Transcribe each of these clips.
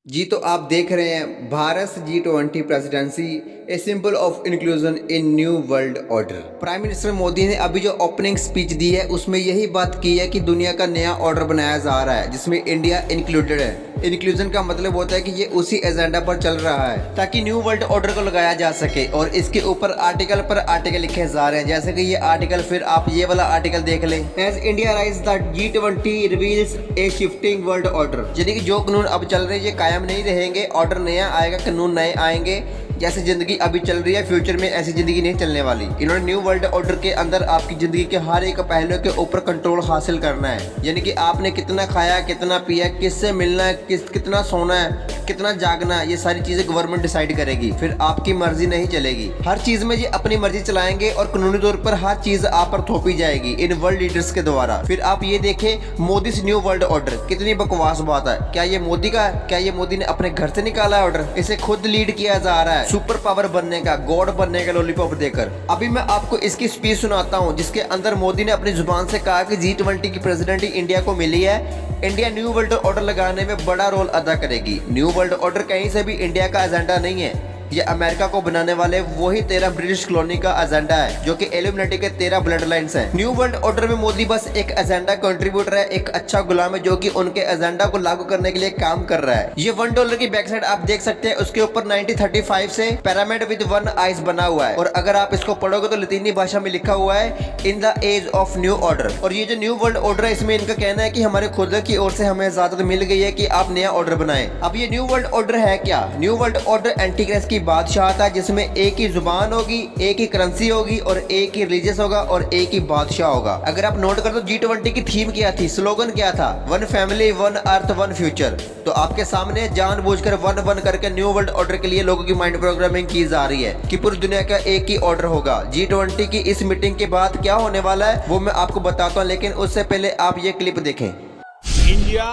जी तो आप देख रहे हैं Bharat G20 presidency a symbol of inclusion in new world order. Prime minister Modi ने अभी जो ओपनिंग स्पीच दी है उसमें यही बात की है कि दुनिया का नया ऑर्डर बनाया जा रहा है जिसमें इंडिया इंक्लूडेड है। इंक्लूजन का मतलब होता है कि ये उसी एजेंडा पर चल रहा है ताकि न्यू वर्ल्ड ऑर्डर को लगाया जा सके और इसके ऊपर आर्टिकल पर आर्टिकल लिखे जा रहे हैं। जैसे कि ये आर्टिकल, फिर आप ये वाला आर्टिकल देख लें, as India rise the G20 reveals a shifting world order, यानी कि जो कानून अब चल रहे हैं ये कायम नहीं रहेंगे, ऑर्डर नया आएगा, कानून नए आएंगे। जैसे जिंदगी अभी चल रही है फ्यूचर में ऐसी जिंदगी नहीं चलने वाली। इन्होंने न्यू वर्ल्ड ऑर्डर के अंदर आपकी जिंदगी के हर एक पहलू के ऊपर कंट्रोल हासिल करना है, यानी कि आपने कितना खाया, कितना पिया, किससे मिलना है, कितना सोना है, कितना जागना है, ये सारी चीजें गवर्नमेंट डिसाइड करेगी। फिर आपकी मर्जी नहीं चलेगी, हर चीज में ये अपनी मर्जी चलाएंगे और कानूनी तौर पर हर चीज आप पर थोपी जाएगी इन वर्ल्ड लीडर्स के द्वारा। फिर आप ये देखें मोदी से न्यू वर्ल्ड ऑर्डर, कितनी बकवास बात है। क्या ये मोदी का है? क्या ये मोदी ने अपने घर से निकाला है ऑर्डर? इसे खुद लीड किया जा रहा है सुपर पावर बनने का, गॉड बनने का लॉलीपॉप देकर। अभी मैं आपको इसकी स्पीच सुनाता हूँ जिसके अंदर मोदी ने अपनी जुबान से कहा कि G20 की प्रेसिडेंटी इंडिया को मिली है, इंडिया न्यू वर्ल्ड ऑर्डर लगाने में बड़ा रोल अदा करेगी। न्यू वर्ल्ड ऑर्डर कहीं से भी इंडिया का एजेंडा नहीं है, ये अमेरिका को बनाने वाले वही 13 ब्रिटिश कॉलोनी का एजेंडा है जो कि एल्यूमिनेटी के 13 ब्लड लाइन्स हैं। न्यू वर्ल्ड ऑर्डर में मोदी बस एक एजेंडा कंट्रीब्यूटर है, एक अच्छा गुलाम है जो कि उनके एजेंडा को लागू करने के लिए काम कर रहा है। ये $1 की बैक साइड आप देख सकते हैं, उसके ऊपर 1935 से पिरामिड विद 1 आइज बना हुआ है और अगर आप इसको पढ़ोगे तो लतीनी भाषा में लिखा हुआ है in the age of new order. और ये जो न्यू वर्ल्ड ऑर्डर है इसमें इनका कहना है कि हमारे खुद की ओर से हमें इजाजत मिल गई है कि आप नया ऑर्डर बनाएं। अब ये न्यू वर्ल्ड ऑर्डर है क्या? न्यू वर्ल्ड ऑर्डर एंटीक्राइस्ट की बादशाह था जिसमें एक ही जुबान होगी, एक ही करेंसी होगी और एक ही रिलीजियस होगा और एक ही बादशाह होगा। अगर आप नोट कर दो G20 की थीम क्या थी, स्लोगन क्या था, one family, one earth, one future. तो आपके सामने जानबूझकर वन करके न्यू वर्ल्ड ऑर्डर के लिए लोगों की माइंड प्रोग्रामिंग की जा रही है कि पूरी दुनिया का एक ही ऑर्डर होगा। G20 की इस मीटिंग के बाद क्या होने वाला है वो मैं आपको बताता हूँ, लेकिन उससे पहले आप ये क्लिप देखें। India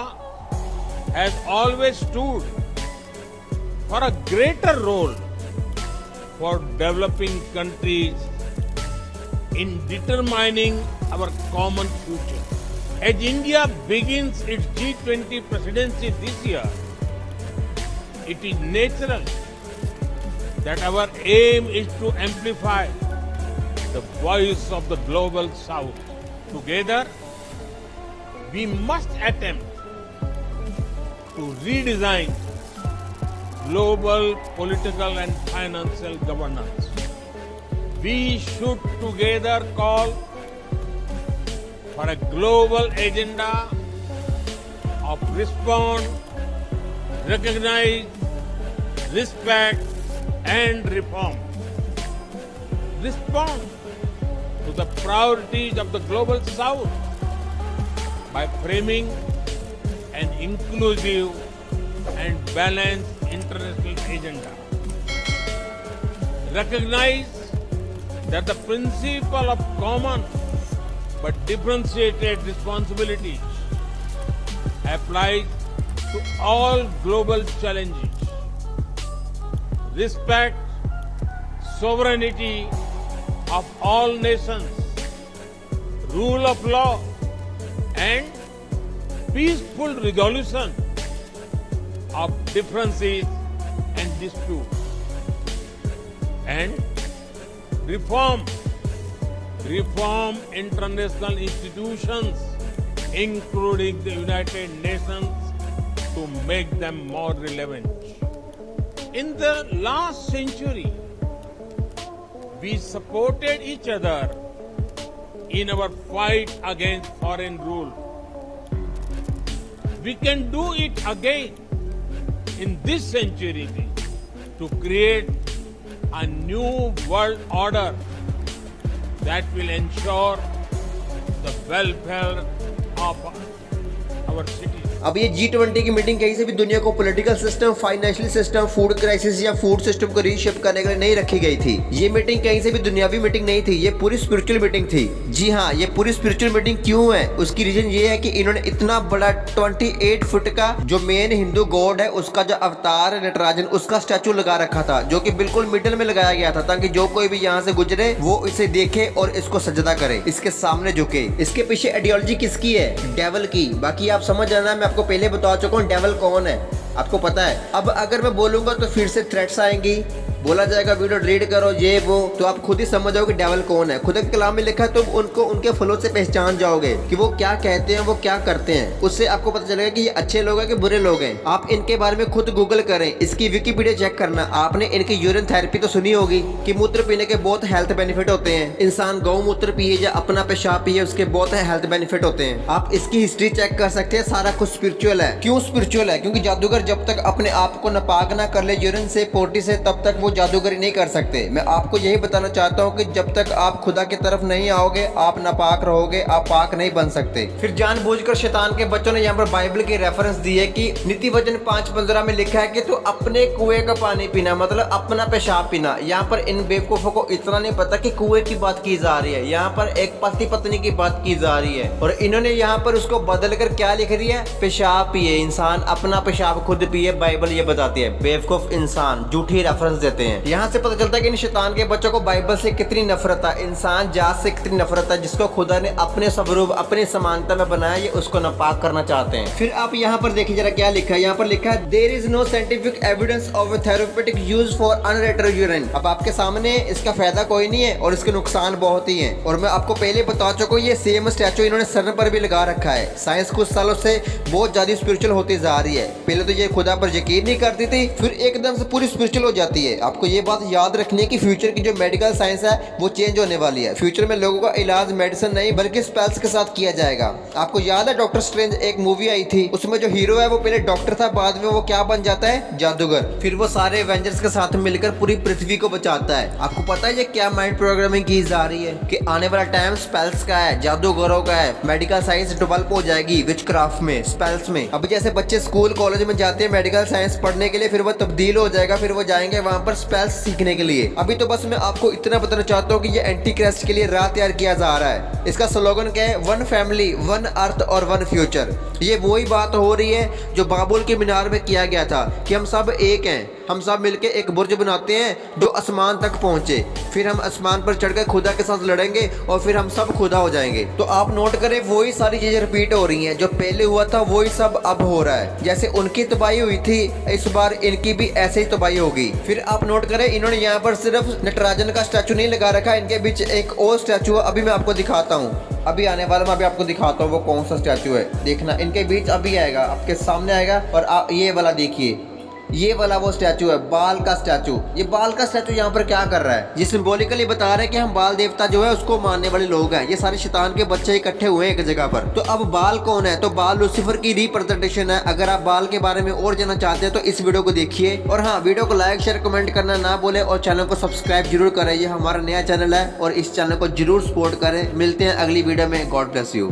has always stood for a greater role for developing countries in determining our common future. As India begins its G20 presidency this year, it is natural that our aim is to amplify the voice of the global South. Together, we must attempt to redesign global political and financial governance. We should together call for a global agenda of respond, recognize, respect and reform. Respond to the priorities of the global South by framing an inclusive and balanced international agenda. Recognize that the principle of common but differentiated responsibilities applies to all global challenges. Respect sovereignty of all nations, rule of law and peaceful resolution of differences and disputes, and reform international institutions including the United Nations to make them more relevant. In the last century, we supported each other in our fight against foreign rule. We can do it again in this century to create a new world order that will ensure the welfare of our cities. अब ये G20 की meeting कहीं से भी दुनिया को political system, financial system, food crisis या food system को रीशेप करने के लिए नहीं रखी गई थी। ये मीटिंग कहीं से भी दुनियावी मीटिंग नहीं थी, ये पूरी स्पिरिचुअल मीटिंग थी। जी हाँ, ये पूरी स्पिरिचुअल मीटिंग क्यों है उसकी रीजन ये है कि इन्होंने इतना बड़ा 28 फुट का जो मेन हिंदू गॉड है उसका जो अवतार नटराजन, उसका स्टैचू लगा रखा था जो कि बिल्कुल मिडिल में लगाया गया था ताकि जो कोई भी यहाँ से गुजरे वो इसे देखे और इसको सजदा करे, इसके सामने झुके। इसके पीछे आइडियोलॉजी किसकी है? डेविल की। बाकी आप समझ जाना, मैं आपको पहले बता चुका हूँ डेविल कौन है, आपको पता है। अब अगर मैं बोलूंगा तो फिर से थ्रेट्स आएंगी, बोला जाएगा वीडियो डिलीट करो ये वो, तो आप खुद ही समझ जाओगे डेविल कौन है। खुदा के कलाम में लिखा है, तुम उनको उनके फलों से पहचान जाओगे कि वो क्या कहते हैं, वो क्या करते हैं। उससे आपको पता चलेगा कि ये अच्छे लोग हैं कि बुरे लोग हैं। आप इनके बारे में खुद गूगल करें, इसकी विकिपीडिया चेक करना। आपने इनकी यूरिन थेरेपी तो सुनी होगी कि मूत्र पीने के बहुत हेल्थ बेनिफिट होते हैं। इंसान गौमूत्र पिए या अपना पेशाब पिए, उसके बहुत हेल्थ बेनिफिट होते हैं। आप इसकी हिस्ट्री चेक कर सकते हैं, सारा कुछ स्पिरिचुअल है। क्यों स्पिरिचुअल है? क्योंकि जादूगर जब तक अपने आप को नापाक ना कर ले यूरिन से, पोटी से, तब तक वो जादूगरी नहीं कर सकते। मैं आपको यही बताना चाहता हूँ कि जब तक आप खुदा की तरफ नहीं आओगे, आप नापाक रहोगे, आप पाक नहीं बन सकते। फिर जानबूझकर शैतान के बच्चों ने यहाँ पर बाइबल की रेफरेंस दी है कि नीति वचन 5:15 में लिखा है कि तू अपने कुएं का पानी पीना, मतलब अपना पेशाब पीना। यहाँ पर इन बेवकूफों को इतना नहीं पता कि कुएं की बात की जा रही है, यहाँ पर एक पति पत्नी की बात की जा रही है। और इन्होंने यहाँ पर उसको बदल कर क्या लिख रही है? पेशाब पिए, इंसान अपना पेशाब खुद पिए, बाइबल ये बताती है। बेवकूफ इंसान झूठी रेफरेंस देते हैं। यहाँ से पता चलता है कि इन शैतान के बच्चों को बाइबल से कितनी नफरत है, इंसान जात से कितनी नफरत है, जिसको खुदा ने अपने स्वरूप अपनी समानता में बनाया, ये उसको नापाक करना चाहते हैं। फिर आप यहाँ पर देखिए जरा क्या लिखा है। यहाँ पर लिखा है there is no scientific evidence of therapeutic use for unrated urine. अब आपके सामने इसका फायदा कोई नहीं है और इसके नुकसान बहुत ही है। और मैं आपको पहले बता चुका हूँ, ये सेम स्टैचू इन्होंने सर पर भी लगा रखा है। साइंस कुछ सालों से बहुत ज्यादा स्पिरिचुअल होती जा रही है। पहले तो ये खुदा पर यकीन नहीं करती थी, फिर एकदम से पूरी स्पिरिचुअल हो जाती है। आपको ये बात याद रखनी है कि फ्यूचर की जो मेडिकल साइंस है वो चेंज होने वाली है। फ्यूचर में लोगों का इलाज मेडिसिन नहीं बल्कि स्पेल्स के साथ किया जाएगा। आपको याद है डॉक्टर स्ट्रेंज एक मूवी आई थी, उसमें जो हीरो है वो पहले डॉक्टर था, बाद में वो क्या बन जाता है? जादूगर। फिर वो सारे एवेंजर्स के साथ मिलकर पूरी पृथ्वी को बचाता है। आपको पता है ये क्या माइंड प्रोग्रामिंग की जा रही है कि आने वाला टाइम स्पेल्स का है, जादूगरों का है। मेडिकल साइंस डेवलप हो जाएगी विचक्राफ्ट में, स्पेल्स में। अभी जैसे बच्चे स्कूल कॉलेज में जाते हैं मेडिकल साइंस पढ़ने के लिए, फिर वो तब्दील हो जाएगा, फिर वो जाएंगे वहां पर स्पेल्स सीखने के लिए। अभी तो बस मैं आपको इतना बताना चाहता हूँ कि ये एंटी क्राइस्ट के लिए राह तैयार किया जा रहा है। इसका स्लोगन क्या है? वन फैमिली, वन अर्थ और वन फ्यूचर। ये वही बात हो रही है जो बाबुल के मीनार में किया गया था कि हम सब एक हैं, हम सब मिलके एक बुर्ज बनाते हैं जो आसमान तक पहुंचे, फिर हम आसमान पर चढ़कर खुदा के साथ लड़ेंगे और फिर हम सब खुदा हो जाएंगे। तो आप नोट करें, वही सारी चीजें रिपीट हो रही हैं, जो पहले हुआ था वही सब अब हो रहा है। जैसे उनकी तबाही हुई थी, इस बार इनकी भी ऐसे ही तबाही होगी। फिर आप नोट करें, इन्होंने यहाँ पर सिर्फ नटराजन का स्टैचू नहीं लगा रखा, इनके बीच एक और स्टैचू है। अभी मैं आपको दिखाता हूँ, अभी आने वाला मैं अभी आपको दिखाता हूँ वो कौन सा स्टैचू है। देखना, इनके बीच अभी आएगा, आपके सामने आएगा। और आप ये वाला देखिए, ये वाला वो स्टैचू है, बाल का स्टैचू। ये बाल का स्टैचू यहाँ पर क्या कर रहा है? ये सिंबॉलिकली बता रहे हैं कि हम बाल देवता जो है उसको मानने वाले लोग हैं। ये सारे शैतान के बच्चे इकट्ठे हुए हैं एक जगह पर। तो अब बाल कौन है? तो बाल लूसीफर की रिप्रेजेंटेशन है। अगर आप बाल के बारे में और जानना चाहते हैं तो इस वीडियो को देखिए। और हाँ, वीडियो को लाइक शेयर कमेंट करना ना भूलें और चैनल को सब्सक्राइब जरूर करें। ये हमारा नया चैनल है और इस चैनल को जरूर सपोर्ट करें। मिलते हैं अगली वीडियो में। God bless you.